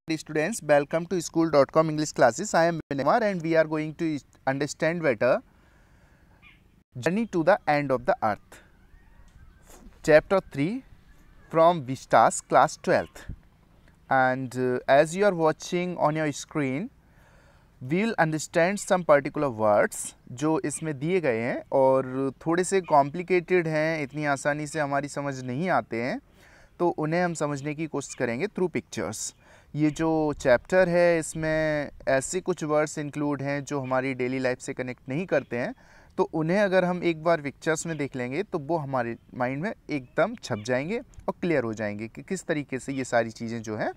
Students, welcome to school.com English classes. I am Vinamar and we are going to understand better Journey to the End of the Earth. Chapter 3 from Vistas, class 12th. And as you are watching on your screen, we will understand some particular words जो इसमें दिए गए हैं और थोड़े से complicated हैं, इतनी आसानी से हमारी समझ नहीं आते हैं, तो उन्हें हम समझने की कोशिश करेंगे थ्रू पिक्चर्स। ये जो चैप्टर है इसमें ऐसे कुछ वर्ड्स इंक्लूड हैं जो हमारी डेली लाइफ से कनेक्ट नहीं करते हैं, तो उन्हें अगर हम एक बार पिक्चर्स में देख लेंगे तो वो हमारे माइंड में एकदम छप जाएंगे और क्लियर हो जाएंगे कि किस तरीके से ये सारी चीज़ें जो हैं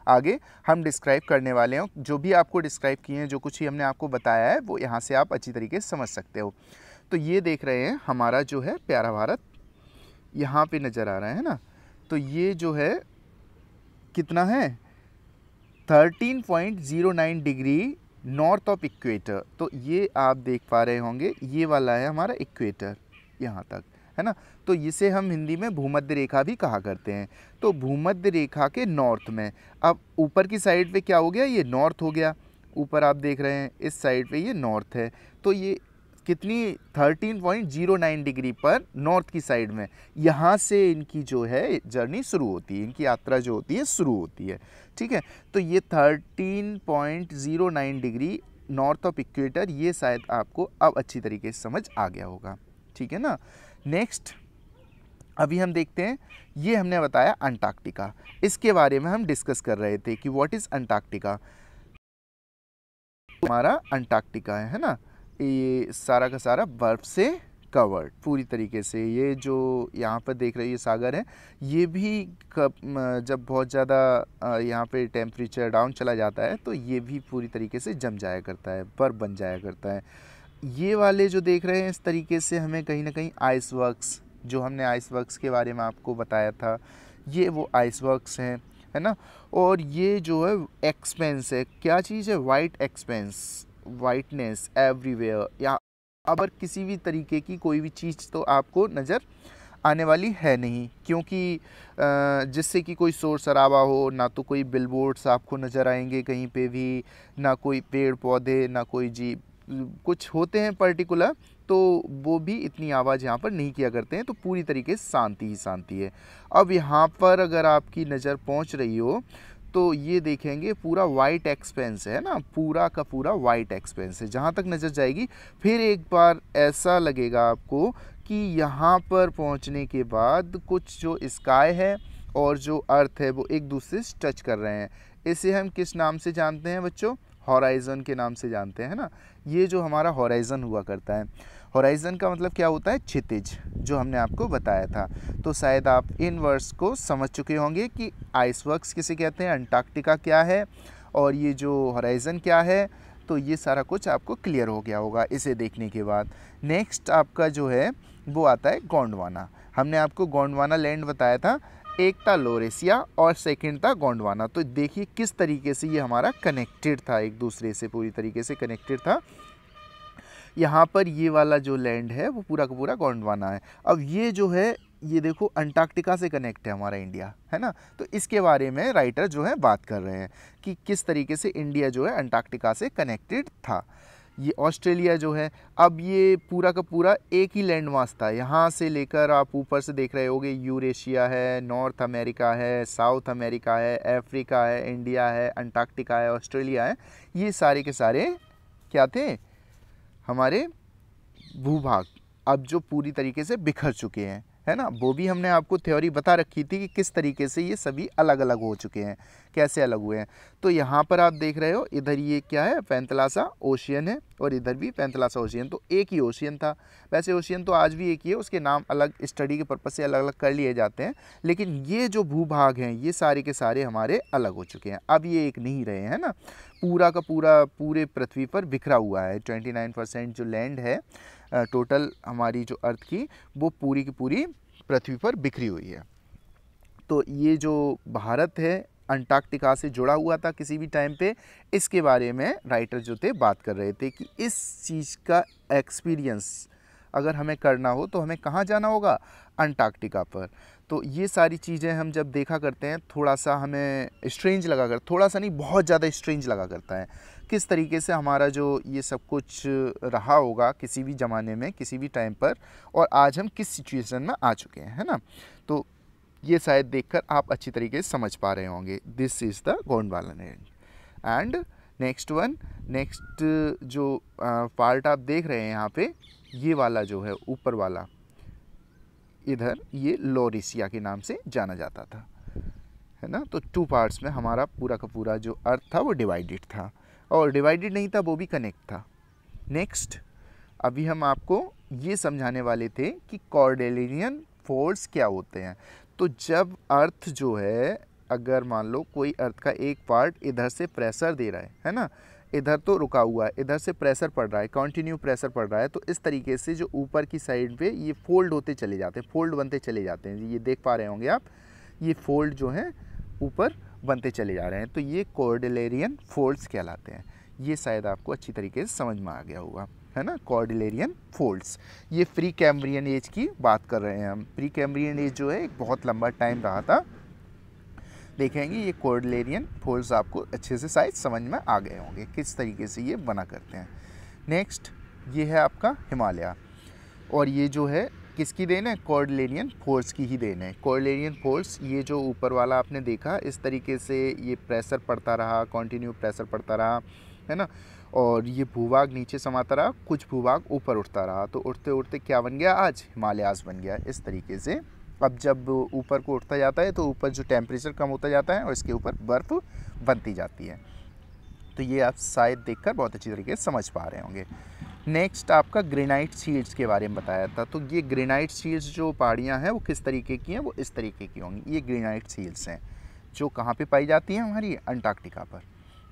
आगे हम डिस्क्राइब करने वाले हैं। जो भी आपको डिस्क्राइब किए हैं, जो कुछ ही हमने आपको बताया है, वो यहाँ से आप अच्छी तरीके से समझ सकते हो। तो ये देख रहे हैं हमारा जो है प्यारा भारत यहाँ पे नज़र आ रहा है ना। तो ये जो है कितना है 13.09 डिग्री नॉर्थ ऑफ इक्वेटर। तो ये आप देख पा रहे होंगे, ये वाला है हमारा इक्वेटर यहाँ तक, है ना। तो इसे हम हिंदी में भूमध्य रेखा भी कहा करते हैं। तो भूमध्य रेखा के नॉर्थ में, अब ऊपर की साइड पे क्या हो गया, ये नॉर्थ हो गया। ऊपर आप देख रहे हैं इस साइड पे ये नॉर्थ है, तो ये कितनी 13.09 डिग्री पर नॉर्थ की साइड में, यहाँ से इनकी जो है जर्नी शुरू होती है, इनकी यात्रा जो होती है शुरू होती है, ठीक है। तो ये 13.09 डिग्री नॉर्थ ऑफ इक्वेटर, ये शायद आपको अब अच्छी तरीके से समझ आ गया होगा, ठीक है ना। नेक्स्ट अभी हम देखते हैं, ये हमने बताया अंटार्कटिका, इसके बारे में हम डिस्कस कर रहे थे कि व्हाट इज़ अंटार्कटिका। हमारा अंटार्कटिका है ना, ये सारा का सारा बर्फ़ से कवर्ड पूरी तरीके से। ये जो यहाँ पर देख रहे हैं ये सागर है, ये भी जब बहुत ज़्यादा यहाँ पे टेम्परेचर डाउन चला जाता है तो ये भी पूरी तरीके से जम जाया करता है, बर्फ़ बन जाया करता है। ये वाले जो देख रहे हैं इस तरीके से हमें कहीं ना कहीं आइस वर्क्स, जो हमने आइस वर्क्स के बारे में आपको बताया था, ये वो आइस वर्क्स हैं, है ना। और ये जो है एक्सपेंस है, क्या चीज़ है, वाइट एक्सपेंस, वाइटनेस एवरीवेयर। या अगर किसी भी तरीके की कोई भी चीज़ तो आपको नज़र आने वाली है नहीं, क्योंकि जिससे कि कोई शोर शराबा हो ना, तो कोई बिलबोर्ड्स आपको नज़र आएंगे कहीं पे भी, ना कोई पेड़ पौधे, ना कोई जीव, कुछ होते हैं पर्टिकुलर, तो वो भी इतनी आवाज़ यहाँ पर नहीं किया करते हैं। तो पूरी तरीके से शांति ही शांति है। अब यहाँ पर अगर आपकी नज़र पहुँच रही हो तो ये देखेंगे पूरा वाइट एक्सपेंस है ना, पूरा का पूरा वाइट एक्सपेंस है जहाँ तक नज़र जाएगी। फिर एक बार ऐसा लगेगा आपको कि यहाँ पर पहुँचने के बाद कुछ जो स्काई है और जो अर्थ है वो एक दूसरे से टच कर रहे हैं। इसे हम किस नाम से जानते हैं बच्चों, हॉराइज़न के नाम से जानते हैं ना। ये जो हमारा हॉराइज़न हुआ करता है, हॉराइज़न का मतलब क्या होता है, क्षितिज, जो हमने आपको बताया था। तो शायद आप इन वर्ड्स को समझ चुके होंगे कि आइसवर्क्स किसे कहते हैं, अंटार्कटिका क्या है और ये जो हॉराइज़न क्या है। तो ये सारा कुछ आपको क्लियर हो गया होगा इसे देखने के बाद। नेक्स्ट आपका जो है वो आता है गोंडवाना। हमने आपको गोंडवाना लैंड बताया था, एक था लोरेसिया और सेकंड था गोंडवाना। तो देखिए किस तरीके से ये हमारा कनेक्टेड था, एक दूसरे से पूरी तरीके से कनेक्टेड था। यहाँ पर ये वाला जो लैंड है वो पूरा का पूरा गोंडवाना है। अब ये जो है ये देखो अंटार्कटिका से कनेक्ट है हमारा इंडिया, है ना। तो इसके बारे में राइटर जो है बात कर रहे हैं कि किस तरीके से इंडिया जो है अंटार्कटिका से कनेक्टेड था। ये ऑस्ट्रेलिया जो है, अब ये पूरा का पूरा एक ही लैंड मास था। यहाँ से लेकर आप ऊपर से देख रहे होगे, यूरेशिया है, नॉर्थ अमेरिका है, साउथ अमेरिका है, अफ्रीका है, इंडिया है, अंटार्कटिका है, ऑस्ट्रेलिया है। ये सारे के सारे क्या थे, हमारे भूभाग, अब जो पूरी तरीके से बिखर चुके हैं, है ना। वो भी हमने आपको थ्योरी बता रखी थी कि किस तरीके से ये सभी अलग अलग हो चुके हैं, कैसे अलग हुए हैं। तो यहाँ पर आप देख रहे हो, इधर ये क्या है, पैंतलासा ओशियन है और इधर भी पैंतलासा ओशियन। तो एक ही ओशियन था। वैसे ओशियन तो आज भी एक ही है, उसके नाम अलग स्टडी के पर्पज़ से अलग अलग कर लिए जाते हैं, लेकिन ये जो भूभाग हैं ये सारे के सारे हमारे अलग हो चुके हैं। अब ये एक नहीं रहे, है ना। पूरा का पूरा पूरे पृथ्वी पर बिखरा हुआ है। 29% जो लैंड है टोटल हमारी जो अर्थ की, वो पूरी की पूरी पृथ्वी पर बिखरी हुई है। तो ये जो भारत है अंटार्कटिका से जुड़ा हुआ था किसी भी टाइम पे, इसके बारे में राइटर जो थे बात कर रहे थे कि इस चीज़ का एक्सपीरियंस अगर हमें करना हो तो हमें कहाँ जाना होगा, अंटार्कटिका पर। तो ये सारी चीज़ें हम जब देखा करते हैं थोड़ा सा हमें स्ट्रेंज लगा कर, थोड़ा सा नहीं बहुत ज़्यादा स्ट्रेंज लगा करता है, किस तरीके से हमारा जो ये सब कुछ रहा होगा किसी भी ज़माने में किसी भी टाइम पर, और आज हम किस सिचुएशन में आ चुके हैं, है ना। तो ये शायद देखकर आप अच्छी तरीके से समझ पा रहे होंगे। This is the Gondwana range. And next जो पार्ट आप देख रहे हैं यहाँ पे, ये वाला जो है ऊपर वाला, इधर ये लॉरेशिया के नाम से जाना जाता था, है ना। तो 2 पार्ट्स में हमारा पूरा का पूरा जो अर्थ था वो डिवाइडेड था, और डिवाइडेड नहीं था, वो भी कनेक्ट था। नेक्स्ट अभी हम आपको ये समझाने वाले थे कि कॉर्डेलियन फोर्स क्या होते हैं। तो जब अर्थ जो है, अगर मान लो कोई अर्थ का एक पार्ट इधर से प्रेशर दे रहा है ना, इधर तो रुका हुआ है, इधर से प्रेशर पड़ रहा है, कंटिन्यू प्रेशर पड़ रहा है, तो इस तरीके से जो ऊपर की साइड पे ये फोल्ड होते चले जाते हैं, फोल्ड बनते चले जाते हैं। ये देख पा रहे होंगे आप, ये फोल्ड जो है ऊपर बनते चले जा रहे हैं, तो ये कॉर्डेलियन फोल्ड्स कहलाते हैं। ये शायद आपको अच्छी तरीके से समझ में आ गया होगा, है ना। कॉर्डेलियन फोल्ड्स, ये प्री कैम्ब्रियन एज की बात कर रहे हैं हम। प्री कैम्ब्रियन एज जो है एक बहुत लंबा टाइम रहा था, देखेंगे ये कॉर्डेलियन फोल्ड्स आपको अच्छे से शायद समझ में आ गए होंगे किस तरीके से ये बना करते हैं। नेक्स्ट ये है आपका हिमालय, और ये जो है किसकी देन है, कॉर्डेलियन फोर्स की ही देन है। कॉर्डेलियन फोर्स, ये जो ऊपर वाला आपने देखा इस तरीके से ये प्रेशर पड़ता रहा, कंटिन्यू प्रेशर पड़ता रहा, है ना, और ये भूभाग नीचे समाता रहा, कुछ भूभाग ऊपर उठता रहा, तो उठते उठते क्या बन गया, आज हिमालयाज़ बन गया इस तरीके से। अब जब ऊपर को उठता जाता है तो ऊपर जो टेम्परेचर कम होता जाता है और इसके ऊपर बर्फ़ बनती जाती है। तो ये आप शायद देखकर बहुत अच्छी तरीके से समझ पा रहे होंगे। नेक्स्ट आपका ग्रेनाइट शील्ड्स के बारे में बताया था। तो ये ग्रेनाइट शील्ड्स जो पहाड़ियाँ हैं वो किस तरीके की हैं, वो इस तरीके की होंगी। ये ग्रेनाइट शील्ड्स हैं जो कहाँ पे पाई जाती हैं, हमारी अंटार्कटिका पर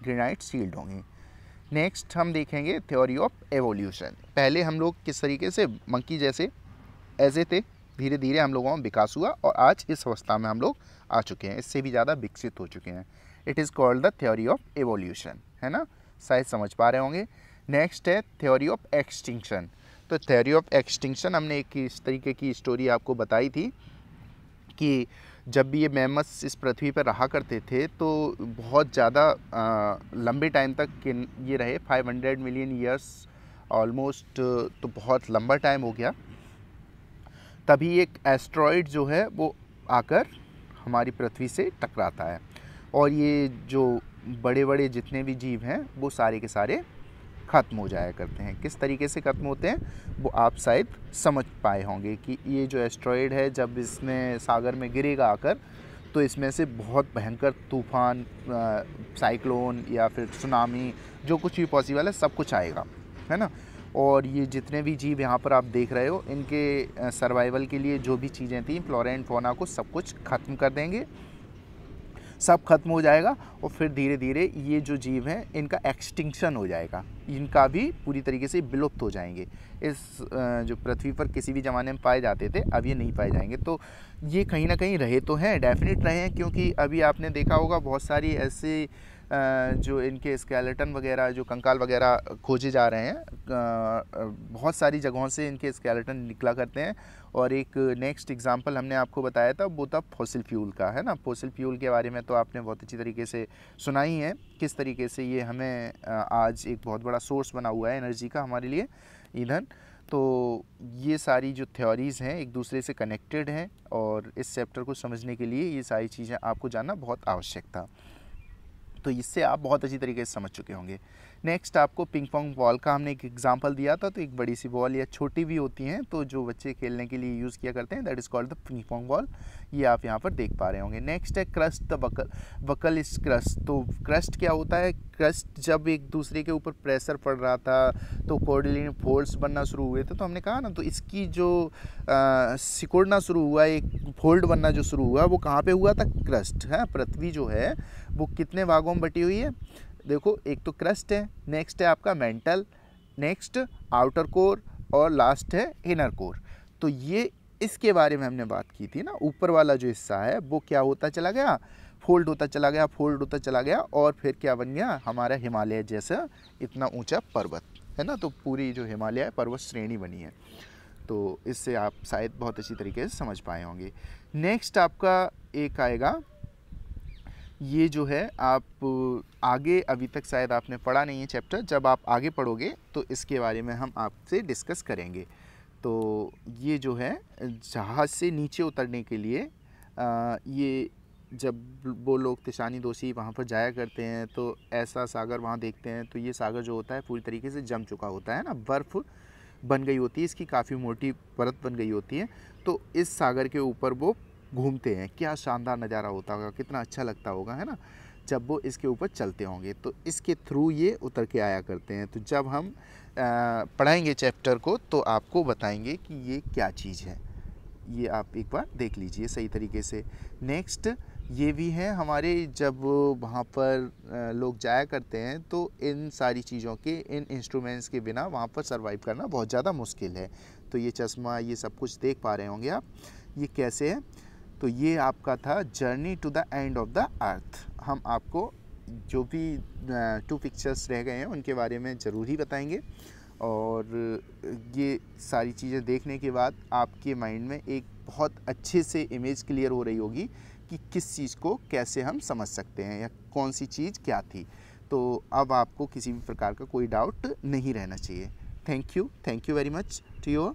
ग्रेनाइट शील्ड होंगी। नेक्स्ट हम देखेंगे थ्योरी ऑफ एवोल्यूशन। पहले हम लोग किस तरीके से मंकी जैसे ऐसे थे, धीरे धीरे हम लोगों में विकास हुआ और आज इस अवस्था में हम लोग आ चुके हैं, इससे भी ज़्यादा विकसित हो चुके हैं। It is called the theory of evolution, है ना, शायद समझ पा रहे होंगे। नेक्स्ट है थ्योरी ऑफ एक्सटिंक्शन। तो थ्योरी ऑफ एक्सटिंक्शन हमने एक इस तरीके की स्टोरी आपको बताई थी कि जब भी ये मैमथ्स इस पृथ्वी पर रहा करते थे तो बहुत ज़्यादा लंबे टाइम तक ये रहे, 500 मिलियन ईयर्स ऑलमोस्ट, तो बहुत लंबा टाइम हो गया। तभी एक एस्ट्रॉइड जो है वो आकर हमारी पृथ्वी से टकराता है, और ये जो बड़े बड़े जितने भी जीव हैं वो सारे के सारे ख़त्म हो जाया करते हैं। किस तरीके से ख़त्म होते हैं वो आप शायद समझ पाए होंगे कि ये जो एस्ट्रॉइड है जब इसमें सागर में गिरेगा आकर, तो इसमें से बहुत भयंकर तूफ़ान, साइक्लोन या फिर सुनामी, जो कुछ भी पॉसिबल है सब कुछ आएगा, है ना। और ये जितने भी जीव यहाँ पर आप देख रहे हो, इनके सर्वाइवल के लिए जो भी चीज़ें थी फ्लोरा एंड फौना को सब कुछ ख़त्म कर देंगे, सब खत्म हो जाएगा, और फिर धीरे धीरे ये जो जीव हैं इनका एक्सटिंक्शन हो जाएगा, इनका भी पूरी तरीके से विलुप्त हो जाएंगे। इस जो पृथ्वी पर किसी भी ज़माने में पाए जाते थे अब ये नहीं पाए जाएंगे। तो ये कहीं ना कहीं रहे तो हैं, डेफिनेट रहे हैं, क्योंकि अभी आपने देखा होगा बहुत सारी ऐसे जो इनके स्केलेटन वगैरह, जो कंकाल वगैरह खोजे जा रहे हैं, बहुत सारी जगहों से इनके स्केलेटन निकला करते हैं। और एक नेक्स्ट एग्जांपल हमने आपको बताया था वो था फॉसिल फ्यूल का, है ना। फॉसिल फ्यूल के बारे में तो आपने बहुत अच्छी तरीके से सुना ही है, किस तरीके से ये हमें आज एक बहुत बड़ा सोर्स बना हुआ है एनर्जी का हमारे लिए, ईंधन। तो ये सारी जो थ्योरीज़ हैं एक दूसरे से कनेक्टेड हैं, और इस चैप्टर को समझने के लिए ये सारी चीज़ें आपको जानना बहुत आवश्यक था। तो इससे आप बहुत अच्छी तरीके से समझ चुके होंगे। नेक्स्ट आपको पिंग पोंग बॉल का हमने एक एग्जांपल दिया था। तो एक बड़ी सी बॉल या छोटी भी होती हैं तो जो बच्चे खेलने के लिए यूज़ किया करते हैं, that is called the ping pong ball. ये आप यहाँ पर देख पा रहे होंगे। नेक्स्ट है crust the buckle, buckle is crust. तो क्रस्ट क्या होता है, क्रस्ट जब एक दूसरे के ऊपर प्रेशर पड़ रहा था तो कॉर्डेलियन फोल्ड्स बनना शुरू हुए थे, तो हमने कहा ना, तो इसकी जो सिकुड़ना शुरू हुआ, एक फोल्ड बनना जो शुरू हुआ वो कहाँ पे हुआ था, क्रस्ट है। पृथ्वी जो है वो कितने भागों में बटी हुई है, देखो, एक तो क्रस्ट है, नेक्स्ट है आपका मेंटल, नेक्स्ट आउटर कोर, और लास्ट है इनर कोर। तो ये इसके बारे में हमने बात की थी ना। ऊपर वाला जो हिस्सा है वो क्या होता चला गया, फोल्ड होता चला गया, फोल्ड होता चला गया, और फिर क्या बन गया, हमारा हिमालय जैसा इतना ऊंचा पर्वत, है ना। तो पूरी जो हिमालय पर्वत श्रेणी बनी है। तो इससे आप शायद बहुत अच्छी तरीके से समझ पाए होंगे। नेक्स्ट आपका एक आएगा, ये जो है आप आगे अभी तक शायद आपने पढ़ा नहीं है चैप्टर, जब आप आगे पढ़ोगे तो इसके बारे में हम आपसे डिस्कस करेंगे। तो ये जो है जहाज़ से नीचे उतरने के लिए ये जब वो लोग तिशानी दोषी वहाँ पर जाया करते हैं तो ऐसा सागर वहाँ देखते हैं, तो ये सागर जो होता है पूरी तरीके से जम चुका होता है ना, बर्फ़ बन गई होती है, इसकी काफ़ी मोटी परत बन गई होती है। तो इस सागर के ऊपर वो घूमते हैं, क्या शानदार नज़ारा होता होगा, कितना अच्छा लगता होगा, है ना, जब वो इसके ऊपर चलते होंगे। तो इसके थ्रू ये उतर के आया करते हैं। तो जब हम पढ़ाएंगे चैप्टर को तो आपको बताएंगे कि ये क्या चीज़ है, ये आप एक बार देख लीजिए सही तरीके से। नेक्स्ट ये भी है हमारे, जब वहाँ पर लोग जाया करते हैं तो इन सारी चीज़ों के, इन इंस्ट्रूमेंट्स के बिना वहाँ पर सरवाइव करना बहुत ज़्यादा मुश्किल है। तो ये चश्मा, ये सब कुछ देख पा रहे होंगे आप, ये कैसे है। तो ये आपका था journey to the end of the earth. हम आपको जो भी 2 पिक्चर्स रह गए हैं उनके बारे में ज़रूर ही बताएंगे, और ये सारी चीज़ें देखने के बाद आपके माइंड में एक बहुत अच्छे से इमेज क्लियर हो रही होगी कि किस चीज़ को कैसे हम समझ सकते हैं या कौन सी चीज़ क्या थी। तो अब आपको किसी भी प्रकार का कोई डाउट नहीं रहना चाहिए। Thank you very much to you.